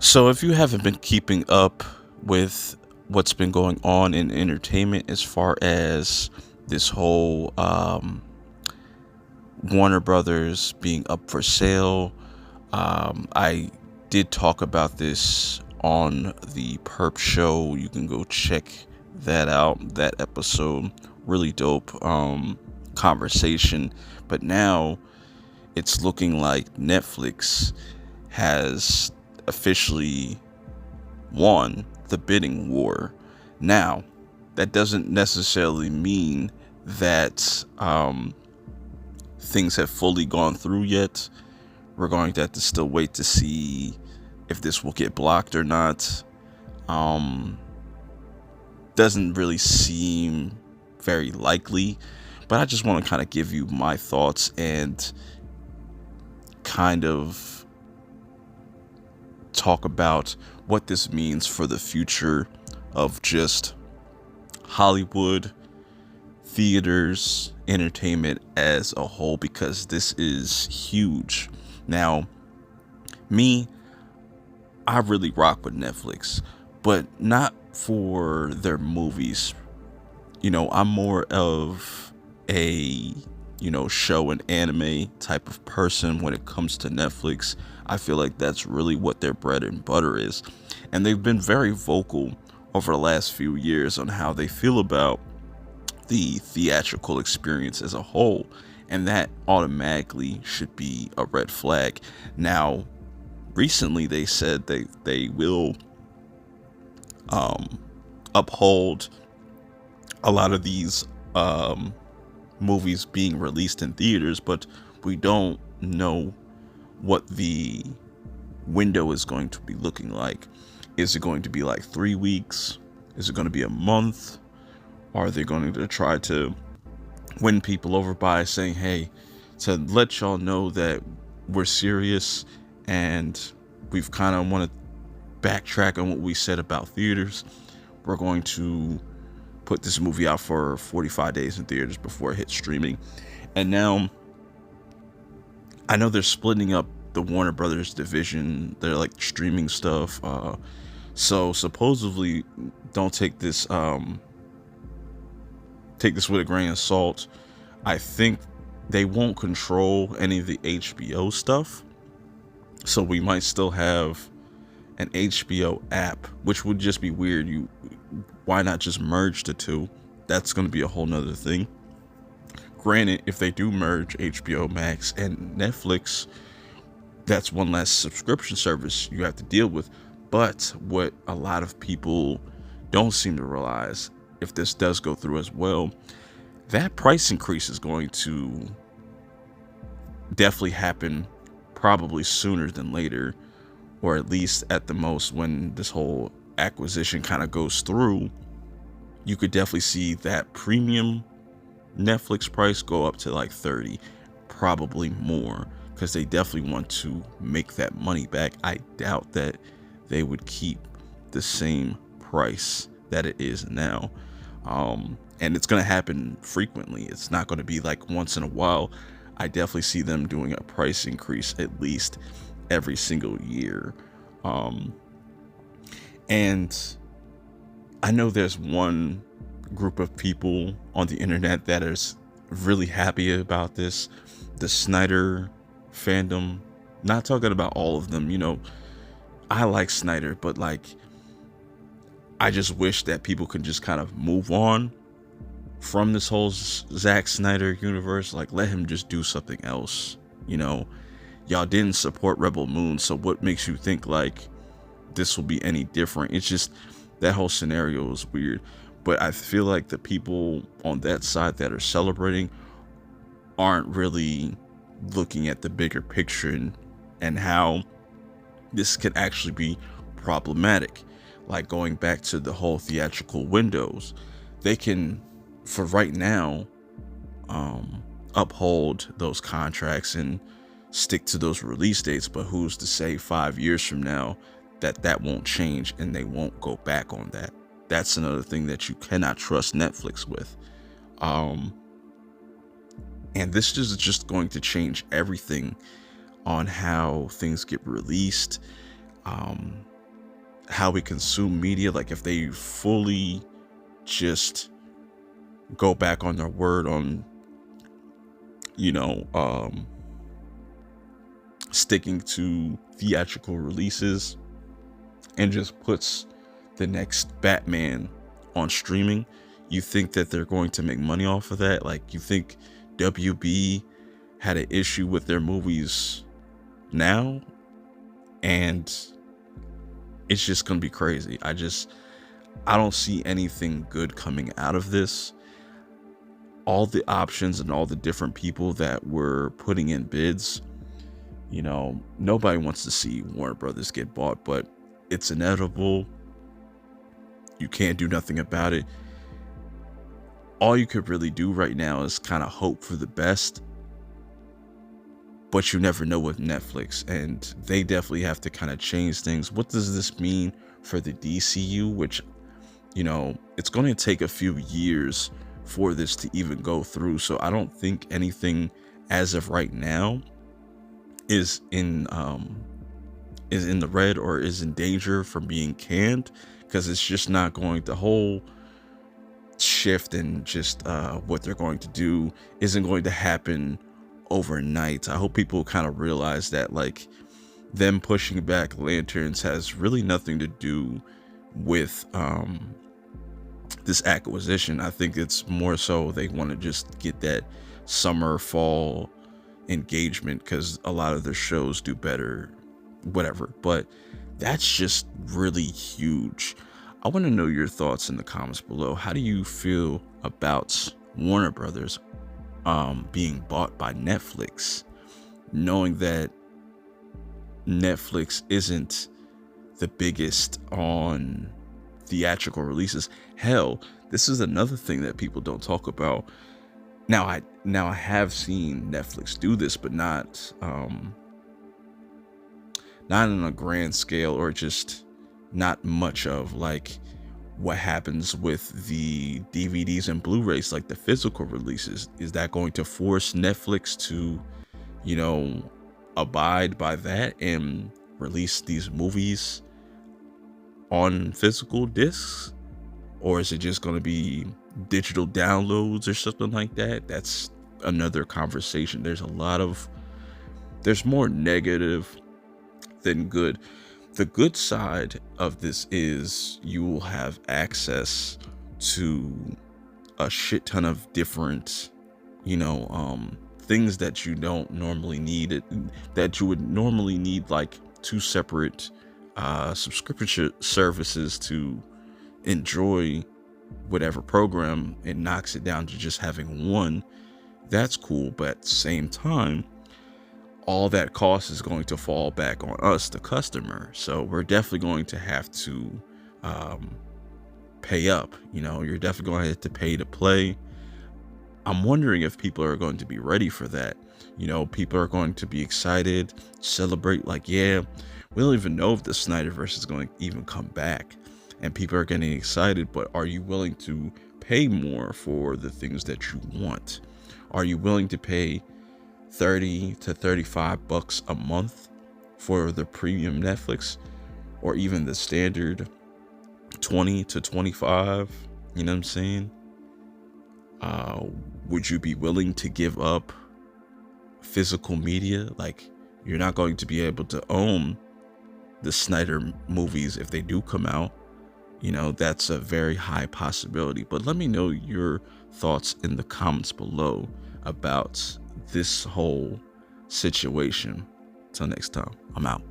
So, if you haven't been keeping up with what's been going on in entertainment as far as this whole Warner Brothers being up for sale, I did talk about this on the Perp Show. You can go check that out. That episode, really dope conversation. But now it's looking like Netflix has officially won the bidding war. Now, that doesn't necessarily mean that things have fully gone through yet. We're going to have to still wait to see if this will get blocked or not. Um, doesn't really seem very likely, but I just want to kind of give you my thoughts and kind of talk about what this means for the future of just Hollywood, theaters, entertainment as a whole, because this is huge. Now, me, I really rock with Netflix, but not for their movies. I'm more of a, show and anime type of person when it comes to Netflix. I feel like that's really what their bread and butter is. And they've been very vocal over the last few years on how they feel about the theatrical experience as a whole. And that automatically should be a red flag. Now, recently they said they will uphold a lot of these movies being released in theaters, but we don't know what the window is going to be looking like. Is it going to be like 3 weeks? Is it going to be a month? Are they going to try to win people over by saying, hey, to let y'all know that we're serious and we've kind of want to backtrack on what we said about theaters? We're going to put this movie out for 45 days in theaters before it hits streaming. And now I know they're splitting up the Warner Brothers division. They're like streaming stuff. So supposedly, don't take this with a grain of salt. I think they won't control any of the HBO stuff. So we might still have an HBO app, which would just be weird. Why not just merge the two? That's going to be a whole nother thing. Granted, if they do merge HBO Max and Netflix, that's one less subscription service you have to deal with. But what a lot of people don't seem to realize, if this does go through as well, that price increase is going to definitely happen probably sooner than later, or at least at the most when this whole acquisition kind of goes through. You could definitely see that premium Netflix price go up to like 30, probably more, because they definitely want to make that money back. I doubt that they would keep the same price that it is now. And it's going to happen frequently. It's not going to be like once in a while. I definitely see them doing a price increase at least every single year. And I know there's one group of people on the internet that is really happy about this. The Snyder fandom. Not talking about all of them, I like Snyder, but like, I just wish that people could just kind of move on from this whole Zack Snyder universe. Like, let him just do something else. Y'all didn't support Rebel Moon, so what makes you think like this will be any different? It's just that whole scenario is weird. But I feel like the people on that side that are celebrating aren't really looking at the bigger picture and how this could actually be problematic. Like, going back to the whole theatrical windows, they can, for right now, uphold those contracts and stick to those release dates, but who's to say 5 years from now that won't change and they won't go back on that? That's another thing that you cannot trust Netflix with. And this is just going to change everything on how things get released. how we consume media, like if they fully just go back on their word on, you know, sticking to theatrical releases and just puts the next Batman on streaming, you think that they're going to make money off of that? Like, you think WB had an issue with their movies now, and it's just gonna be crazy. I don't see anything good coming out of this. All the options and all the different people that were putting in bids, you know, nobody wants to see Warner Brothers get bought, but it's inevitable. You can't do nothing about it. All you could really do right now is kind of hope for the best, but you never know with Netflix, and they definitely have to kind of change things. What does this mean for the DCU? Which, you know, it's going to take a few years for this to even go through. So I don't think anything as of right now is in the red or is in danger from being canned, because it's just not going, the whole shift and just what they're going to do isn't going to happen overnight. I hope people kind of realize that, like, them pushing back Lanterns has really nothing to do with this acquisition. I think it's more so they want to just get that summer fall engagement because a lot of their shows do better, whatever. But that's just really huge. I want to know your thoughts in the comments below. How do you feel about Warner Brothers being bought by Netflix, knowing that Netflix isn't the biggest on theatrical releases? Hell, this is another thing that people don't talk about. Now I have seen Netflix do this, but not on a grand scale, or just not much of, like, what happens with the DVDs and Blu-rays, like the physical releases. Is that going to force Netflix to, you know, abide by that and release these movies on physical discs? Or is it just going to be digital downloads or something like that? That's another conversation. There's more negative than good. The good side of this is you will have access to a shit ton of different, you know, things that you don't normally need, that you would normally need like two separate subscription services to enjoy whatever program. It knocks it down to just having one. That's cool, but at the same time, all that cost is going to fall back on us, the customer. So we're definitely going to have to pay up. You know, you're definitely going to have to pay to play. I'm wondering if people are going to be ready for that. You know, people are going to be excited, celebrate, like, yeah, we don't even know if the Snyderverse is going to even come back. And people are getting excited, but are you willing to pay more for the things that you want? Are you willing to pay $30 to $35 a month for the premium Netflix, or even the standard 20 to 25? You know what I'm saying? Would you be willing to give up physical media? Like, you're not going to be able to own the Snyder movies if they do come out. You know, that's a very high possibility. But let me know your thoughts in the comments below about this whole situation. Till next time, I'm out.